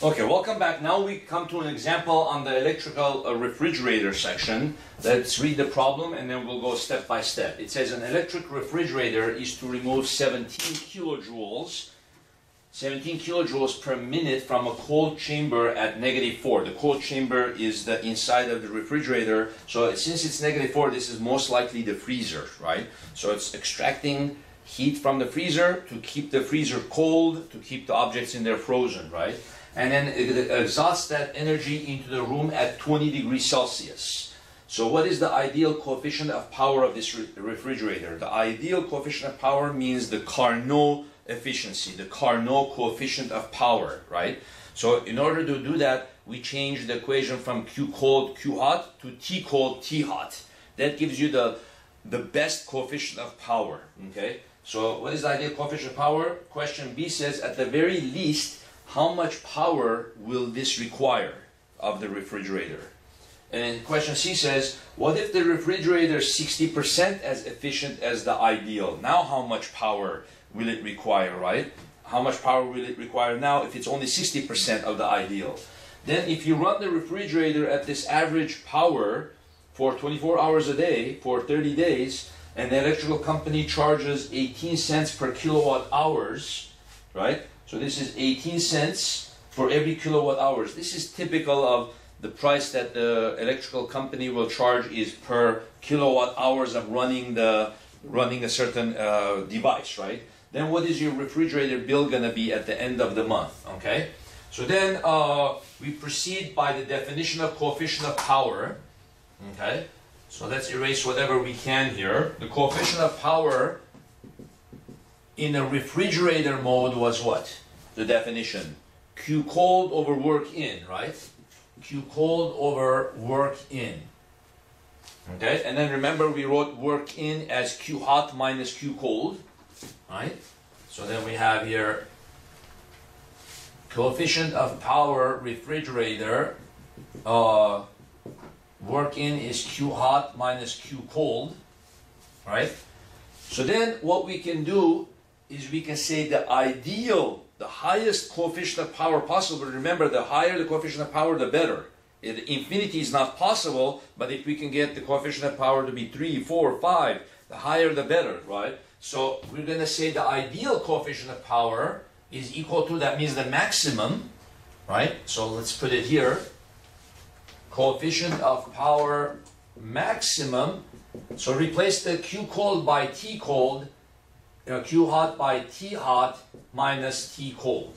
Okay, welcome back. Now we come to an example on the electrical refrigerator section. Let's read the problem and then we'll go step by step. It says an electric refrigerator is to remove 17 kilojoules per minute from a cold chamber at -4. The cold chamber is the inside of the refrigerator. So since it's -4, this is most likely the freezer, right? So it's extracting heat from the freezer to keep the freezer cold, to keep the objects in there frozen, right? And then it exhausts that energy into the room at 20 degrees Celsius. So what is the ideal coefficient of power of this refrigerator? The ideal coefficient of power means the Carnot efficiency, the Carnot coefficient of power, right? So in order to do that, we change the equation from Q cold, Q hot to T cold, T hot. That gives you the best coefficient of power, okay? So what is the ideal coefficient of power? Question B says, at the very least, how much power will this require of the refrigerator? And question C says, what if the refrigerator is 60% as efficient as the ideal? Now how much power will it require, right? How much power will it require now if it's only 60% of the ideal? Then if you run the refrigerator at this average power for 24 hours a day for 30 days, and the electrical company charges 18 cents per kilowatt hours, right? So this is 18 cents for every kilowatt hours. This is typical of the price that the electrical company will charge is per kilowatt hours of running a certain device, right? Then what is your refrigerator bill going to be at the end of the month, okay? So then we proceed by the definition of coefficient of power, okay? So let's erase whatever we can here. The coefficient of power in a refrigerator mode was what? The definition. Q cold over work in, right? Q cold over work in. Okay, and then remember we wrote work in as Q hot minus Q cold, right? So then we have here coefficient of power refrigerator, work in is Q hot minus Q cold, right? So then what we can do is we can say the ideal, the highest coefficient of power possible. Remember, the higher the coefficient of power, the better. Infinity is not possible, but if we can get the coefficient of power to be 3, 4, 5, the higher the better, right? So we're going to say the ideal coefficient of power is equal to, that means the maximum, right? So let's put it here. Coefficient of power maximum. So replace the Q cold by T cold, Q hot by T hot minus T cold.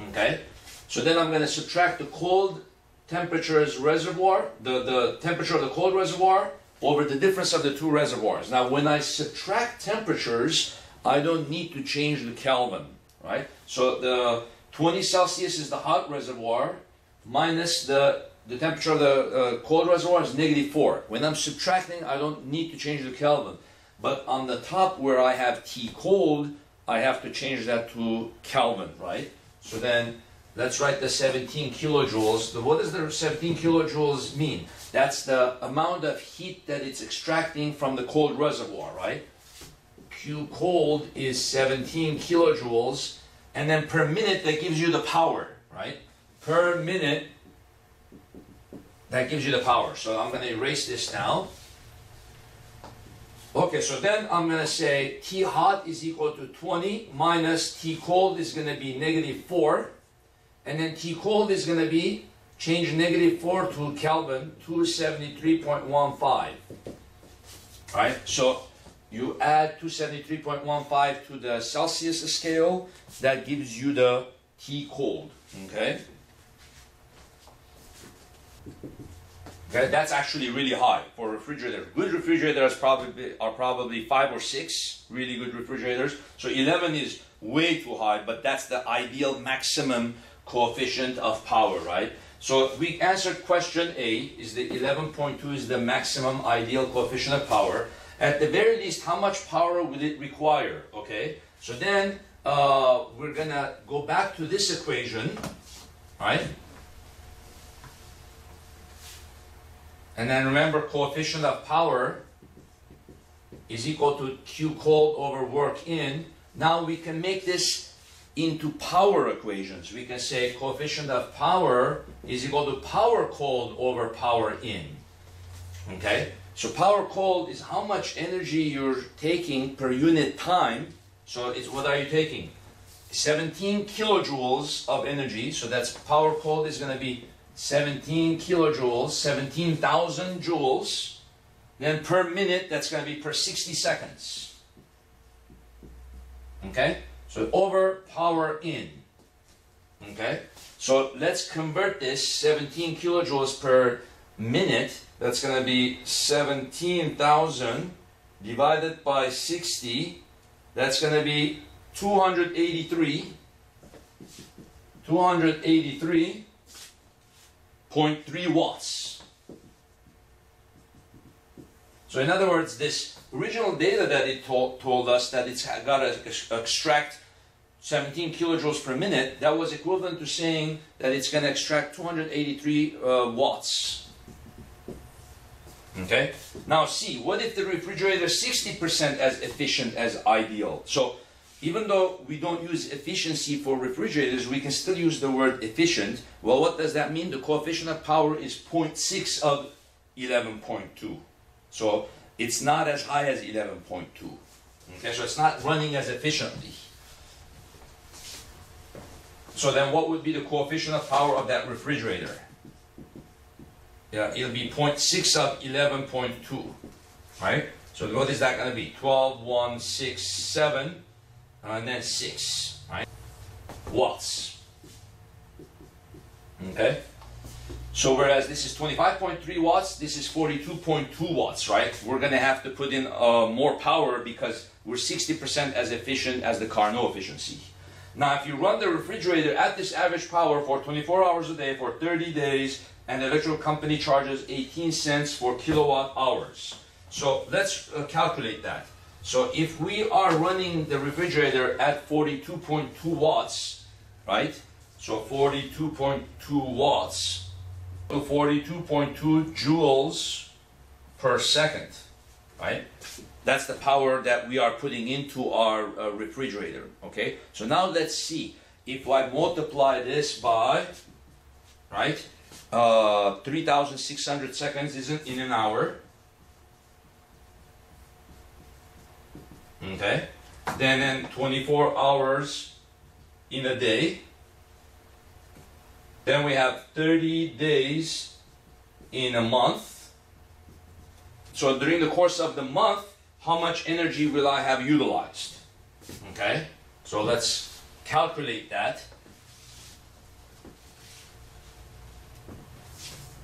Okay? So then I'm going to subtract the cold temperature's reservoir, the temperature of the cold reservoir, over the difference of the two reservoirs. Now when I subtract temperatures, I don't need to change the Kelvin, right? So the 20 Celsius is the hot reservoir, minus the temperature of the cold reservoir is -4. When I'm subtracting, I don't need to change the Kelvin. But on the top where I have T cold, I have to change that to Kelvin, right? So then let's write the 17 kilojoules. What does the 17 kilojoules mean? That's the amount of heat that it's extracting from the cold reservoir, right? Q cold is 17 kilojoules, and then per minute that gives you the power, right? Per minute that gives you the power. So I'm going to erase this now. Okay, so then I'm going to say T hot is equal to 20 minus T cold is going to be -4. And then T cold is going to be, change -4 to Kelvin, 273.15. Right? So you add 273.15 to the Celsius scale, that gives you the T cold. Okay? Okay, that's actually really high for a refrigerator. Good refrigerators are probably 5 or 6 really good refrigerators. So 11 is way too high, but that's the ideal maximum coefficient of power, right? So we answered question A, is the 11.2 is the maximum ideal coefficient of power. At the very least, how much power will it require? Okay, so then we're gonna go back to this equation, right? And then remember, coefficient of power is equal to Q cold over work in. Now we can make this into power equations, we can say coefficient of power is equal to power cold over power in. Okay? So power cold is how much energy you're taking per unit time. So it's what are you taking? 17 kilojoules of energy. So that's power cold is going to be 17 kilojoules, 17,000 joules. Then per minute, that's going to be per 60 seconds. Okay? So over power in. Okay? So let's convert this 17 kilojoules per minute. That's going to be 17,000 divided by 60. That's going to be 283.3 watts. So in other words, this original data that it told us that it's got to extract 17 kilojoules per minute, that was equivalent to saying that it's going to extract 283 watts. Okay? Now see, what if the refrigerator is 60% as efficient as ideal? So even though we don't use efficiency for refrigerators, we can still use the word efficient. Well, what does that mean? The coefficient of power is 0.6 of 11.2. So it's not as high as 11.2. Okay, so it's not running as efficiently. So then what would be the coefficient of power of that refrigerator? Yeah, it'll be 0.6 of 11.2, right? So what is that going to be? 12, 1, 6, 7, and then 6, right? Watts. Okay? So whereas this is 25.3 watts, this is 42.2 watts, right? We're going to have to put in more power because we're 60% as efficient as the Carnot efficiency. Now, if you run the refrigerator at this average power for 24 hours a day for 30 days, and the electrical company charges 18 cents for kilowatt hours. So let's calculate that. So if we are running the refrigerator at 42.2 watts, right? So 42.2 watts, so 42.2 joules per second, right? That's the power that we are putting into our refrigerator, okay? So now let's see. If I multiply this by, right? 3,600 seconds isn't in an hour. Okay. Then 24 hours in a day. Then we have 30 days in a month. So during the course of the month, how much energy will I have utilized? Okay. So let's calculate that.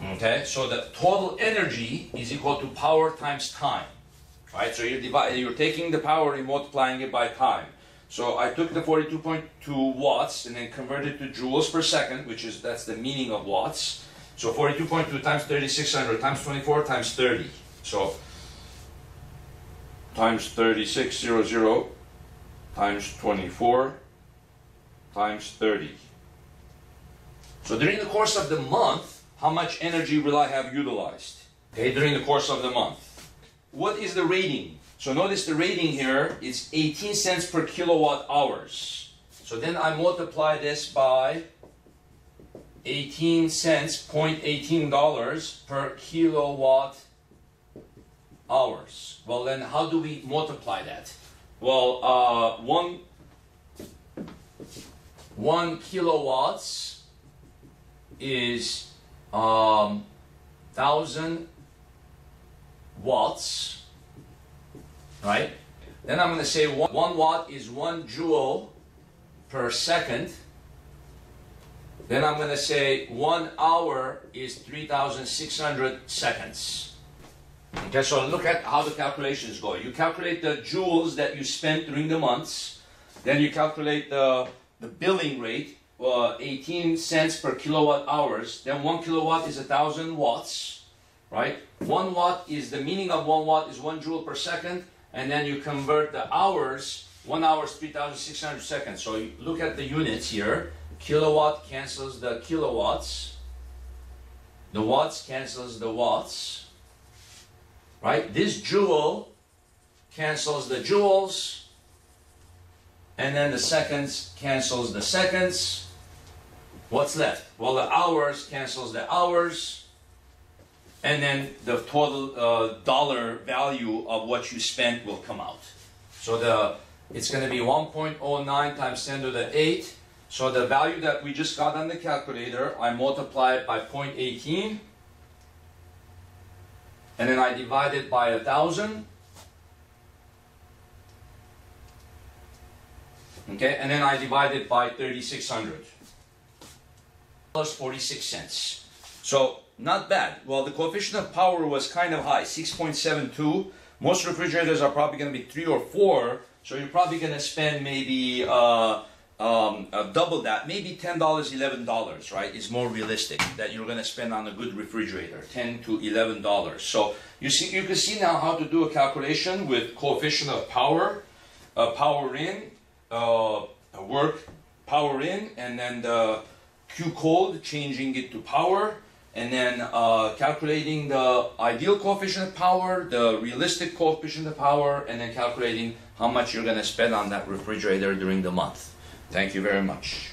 Okay, so the total energy is equal to power times time, right? So you're taking the power and multiplying it by time. So I took the 42.2 watts and then converted to joules per second, that's the meaning of watts. So 42.2 times 3,600 times 24 times 30. So times 3,600 times 24 times 30. So during the course of the month, how much energy will I have utilized? Okay, during the course of the month. What is the rating? So notice the rating here is 18 cents per kilowatt hours. So then I multiply this by 18 cents, $0.18 per kilowatt hours. Well, then how do we multiply that? Well, one kilowatts is 1,000 watts, right? Then I'm going to say 1 watt is 1 joule per second. Then I'm going to say 1 hour is 3,600 seconds. Okay, so look at how the calculations go. You calculate the joules that you spent during the months. Then you calculate the billing rate. 18 cents per kilowatt hours. Then 1 kilowatt is 1,000 watts, right? 1 watt is, the meaning of 1 watt is 1 joule per second, and then you convert the hours. 1 hour is 3,600 seconds. So you look at the units here. Kilowatt cancels the kilowatts. The watts cancels the watts, right? This joule cancels the joules, and then the seconds cancels the seconds. What's left? Well, the hours cancels the hours, and then the total dollar value of what you spent will come out. So it's going to be 1.09 times 10 to the 8. So the value that we just got on the calculator, I multiply it by 0.18, and then I divide it by 1,000. Okay, and then I divide it by 3,600. Plus 46 cents. So not bad. Well, the coefficient of power was kind of high, 6.72. Most refrigerators are probably going to be 3 or 4, so you're probably going to spend maybe double that, maybe $10, $11, right? Is more realistic that you're going to spend on a good refrigerator, $10 to $11. So you can see now how to do a calculation with coefficient of power, power in, work power in, and then the Q code, changing it to power, and then calculating the ideal coefficient of power, the realistic coefficient of power, and then calculating how much you're going to spend on that refrigerator during the month. Thank you very much.